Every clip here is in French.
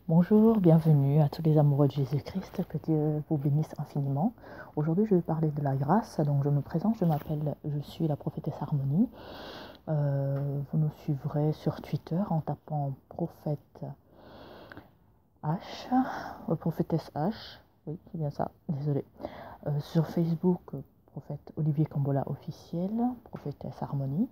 Bonjour, bienvenue à tous les amoureux de Jésus-Christ, que Dieu vous bénisse infiniment. Aujourd'hui, je vais parler de la grâce. Donc, je me présente, je suis la prophétesse Harmonie. Vous nous suivrez sur Twitter en tapant prophète H, prophétesse H, oui, c'est bien ça, désolé. Sur Facebook, prophète Olivier Cambola officiel, prophétesse Harmonie.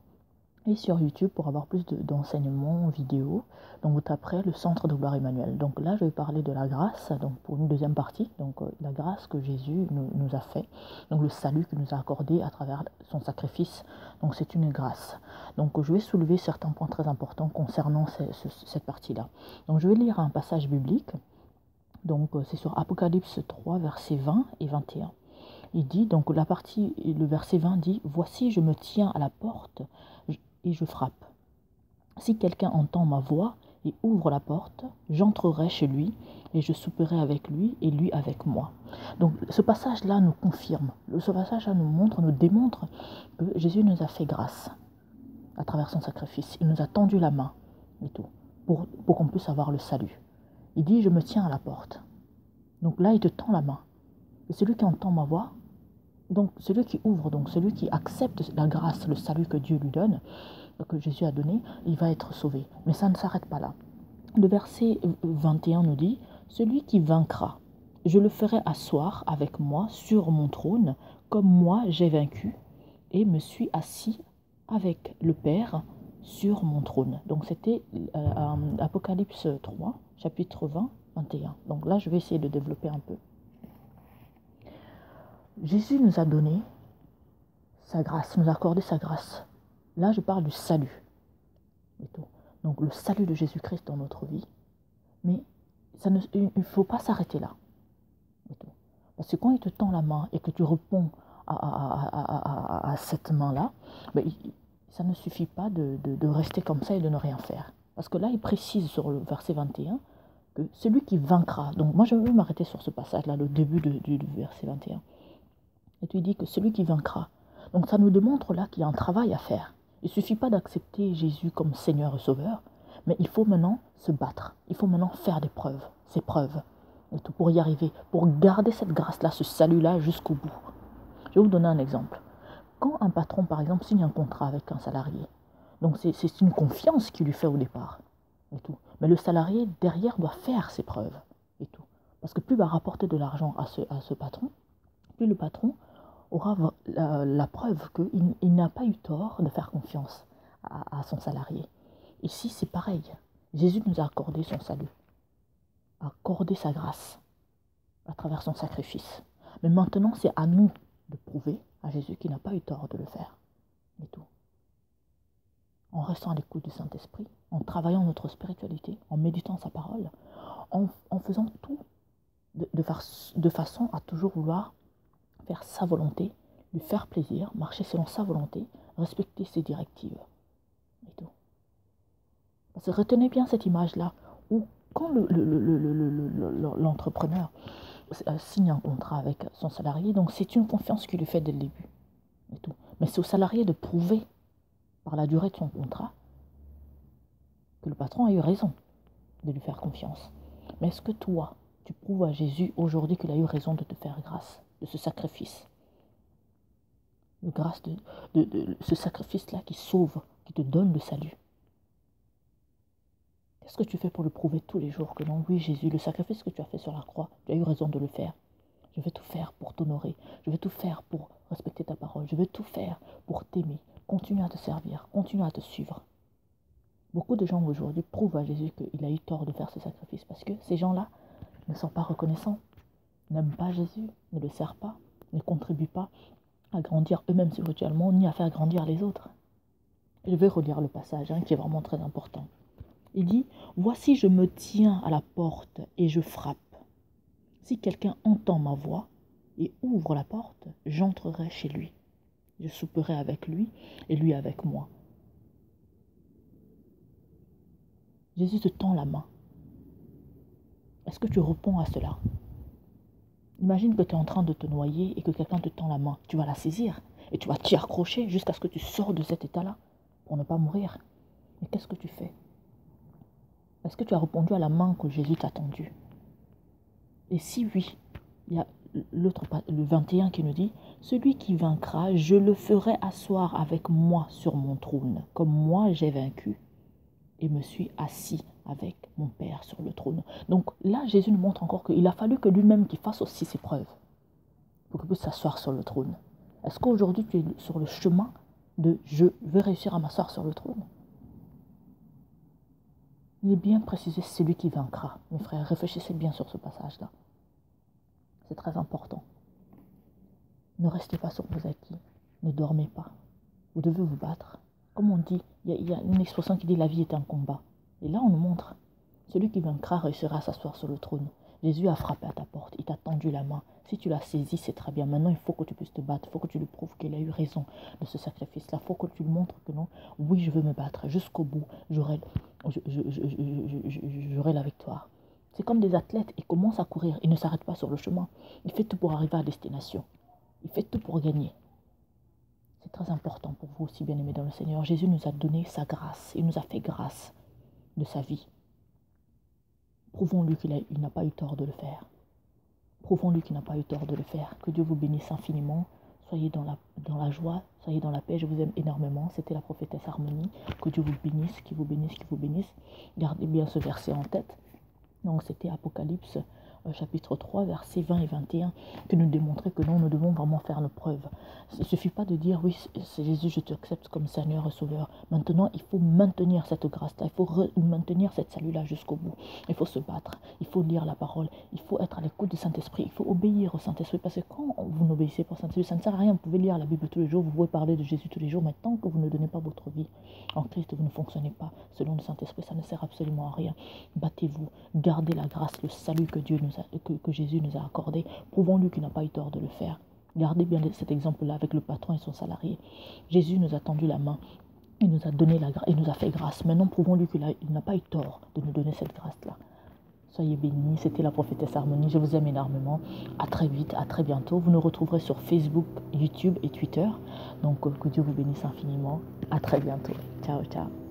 Et sur YouTube pour avoir plus d'enseignements vidéo. Donc vous taperez le centre de gloire Emmanuel. Donc là je vais parler de la grâce, donc pour une deuxième partie, donc la grâce que Jésus nous a fait, donc le salut qu'il nous a accordé à travers son sacrifice. Donc c'est une grâce. Donc je vais soulever certains points très importants concernant cette partie-là. Donc je vais lire un passage biblique. Donc c'est sur Apocalypse 3 versets 20 et 21. Il dit, donc le verset 20 dit, « Voici je me tiens à la porte et je frappe. Si quelqu'un entend ma voix et ouvre la porte, j'entrerai chez lui et je souperai avec lui et lui avec moi. » Donc ce passage-là nous confirme, ce passage-là nous démontre que Jésus nous a fait grâce à travers son sacrifice. Il nous a tendu la main et tout, pour qu'on puisse avoir le salut. Il dit, je me tiens à la porte. Donc là, il te tend la main. Et celui qui entend ma voix, donc celui qui ouvre, donc celui qui accepte la grâce, le salut que Dieu lui donne, que Jésus a donné, il va être sauvé. Mais ça ne s'arrête pas là. Le verset 21 nous dit, « Celui qui vaincra, je le ferai asseoir avec moi sur mon trône, comme moi j'ai vaincu, et me suis assis avec le Père sur mon trône. » Donc c'était Apocalypse 3, chapitre 20, 21. Donc là, je vais essayer de développer un peu. Jésus nous a donné sa grâce, nous a accordé sa grâce. Là, je parle du salut. Et tout. Donc, le salut de Jésus-Christ dans notre vie. Mais il ne faut pas s'arrêter là. Et tout. Parce que quand il te tend la main et que tu réponds à cette main-là, ben, ça ne suffit pas de rester comme ça et de ne rien faire. Parce que là, il précise sur le verset 21 que celui qui vaincra. Donc, moi, je veux m'arrêter sur ce passage-là, le début du verset 21. Et tu dis que celui qui vaincra. Donc, ça nous démontre là qu'il y a un travail à faire. Il ne suffit pas d'accepter Jésus comme Seigneur et Sauveur, mais il faut maintenant se battre. Il faut maintenant faire des preuves, ces preuves, et tout pour y arriver, pour garder cette grâce-là, ce salut-là jusqu'au bout. Je vais vous donner un exemple. Quand un patron, par exemple, signe un contrat avec un salarié, donc c'est une confiance qu'il lui fait au départ, et tout. Mais le salarié, derrière, doit faire ses preuves, et tout. Parce que plus il va rapporter de l'argent à ce patron, plus le patron aura la preuve qu'il n'a pas eu tort de faire confiance à son salarié. Ici, c'est pareil. Jésus nous a accordé son salut, a accordé sa grâce à travers son sacrifice. Mais maintenant, c'est à nous de prouver à Jésus qu'il n'a pas eu tort de le faire. Et tout. En restant à l'écoute du Saint-Esprit, en travaillant notre spiritualité, en méditant sa parole, en faisant tout de façon à toujours vouloir faire sa volonté, lui faire plaisir, marcher selon sa volonté, respecter ses directives. Et tout. Parce que retenez bien cette image-là, où quand l'entrepreneur signe un contrat avec son salarié, donc c'est une confiance qu'il lui fait dès le début. Et tout. Mais c'est au salarié de prouver, par la durée de son contrat, que le patron a eu raison de lui faire confiance. Mais est-ce que toi, tu prouves à Jésus aujourd'hui qu'il a eu raison de te faire grâce, de ce sacrifice? Le grâce de ce sacrifice-là qui sauve, qui te donne le salut. Qu'est-ce que tu fais pour le prouver tous les jours que non, oui Jésus, le sacrifice que tu as fait sur la croix, tu as eu raison de le faire. Je vais tout faire pour t'honorer, je vais tout faire pour respecter ta parole, je vais tout faire pour t'aimer, continuer à te servir, continuer à te suivre. Beaucoup de gens aujourd'hui prouvent à Jésus qu'il a eu tort de faire ce sacrifice parce que ces gens-là ne sont pas reconnaissants, n'aiment pas Jésus, ne le servent pas, ne contribuent pas à grandir eux-mêmes spirituellement, ni à faire grandir les autres. Je vais relire le passage qui est vraiment très important. Il dit, « Voici je me tiens à la porte et je frappe. Si quelqu'un entend ma voix et ouvre la porte, j'entrerai chez lui. Je souperai avec lui et lui avec moi. » Jésus te tend la main. Est-ce que tu réponds à cela? Imagine que tu es en train de te noyer et que quelqu'un te tend la main. Tu vas la saisir et tu vas t'y accrocher jusqu'à ce que tu sors de cet état-là pour ne pas mourir. Mais qu'est-ce que tu fais? Est-ce que tu as répondu à la main que Jésus t'a tendue? Et si oui, il y a le 21 qui nous dit, celui qui vaincra, je le ferai asseoir avec moi sur mon trône, comme moi j'ai vaincu et me suis assis avec mon Père sur le trône. Donc là, Jésus nous montre encore qu'il a fallu que lui-même qu'il fasse aussi ses preuves pour qu'il puisse s'asseoir sur le trône. Est-ce qu'aujourd'hui tu es sur le chemin de je veux réussir à m'asseoir sur le trône? Il est bien précisé, c'est lui qui vaincra. Mes frères, réfléchissez bien sur ce passage-là. C'est très important. Ne restez pas sur vos acquis. Ne dormez pas. Vous devez vous battre. Comme on dit, il y a une expression qui dit la vie est un combat. Et là, on nous montre, celui qui vaincra réussira à s'asseoir sur le trône. Jésus a frappé à ta porte, il t'a tendu la main. Si tu l'as saisi, c'est très bien. Maintenant, il faut que tu puisses te battre. Il faut que tu lui prouves qu'il a eu raison de ce sacrifice-là. Il faut que tu lui montres que non, oui, je veux me battre. Jusqu'au bout, j'aurai la victoire. C'est comme des athlètes, ils commencent à courir, ils ne s'arrêtent pas sur le chemin. Ils font tout pour arriver à destination. Ils font tout pour gagner. C'est très important pour vous aussi, bien-aimés dans le Seigneur. Jésus nous a donné sa grâce. Il nous a fait grâce de sa vie. Prouvons-lui qu'il n'a pas eu tort de le faire. Prouvons-lui qu'il n'a pas eu tort de le faire. Que Dieu vous bénisse infiniment. Soyez dans la joie, soyez dans la paix. Je vous aime énormément. C'était la prophétesse Harmonie. Que Dieu vous bénisse, qu'il vous bénisse, qu'il vous bénisse. Gardez bien ce verset en tête. Donc c'était Apocalypse chapitre 3, versets 20 et 21, que nous démontrait que nous devons vraiment faire nos preuves. Il ne suffit pas de dire, oui, c'est Jésus, je t'accepte comme Seigneur et Sauveur. Maintenant, il faut maintenir cette grâce-là, il faut maintenir cette salut-là jusqu'au bout. Il faut se battre, il faut lire la parole, il faut être à l'écoute du Saint-Esprit, il faut obéir au Saint-Esprit, parce que quand vous n'obéissez pas au Saint-Esprit, ça ne sert à rien. Vous pouvez lire la Bible tous les jours, vous pouvez parler de Jésus tous les jours, mais tant que vous ne donnez pas votre vie en Christ, vous ne fonctionnez pas selon le Saint-Esprit, ça ne sert absolument à rien. Battez-vous, gardez la grâce, le salut que Jésus nous a accordé. Prouvons-lui qu'il n'a pas eu tort de le faire. Gardez bien cet exemple-là avec le patron et son salarié. Jésus nous a tendu la main, il nous a donné la grâce, il nous a fait grâce. Maintenant, prouvons-lui qu'il n'a pas eu tort de nous donner cette grâce-là. Soyez bénis, c'était la prophétesse Harmonie. Je vous aime énormément. À très vite, à très bientôt. Vous nous retrouverez sur Facebook, YouTube et Twitter. Donc, que Dieu vous bénisse infiniment. À très bientôt. Ciao, ciao.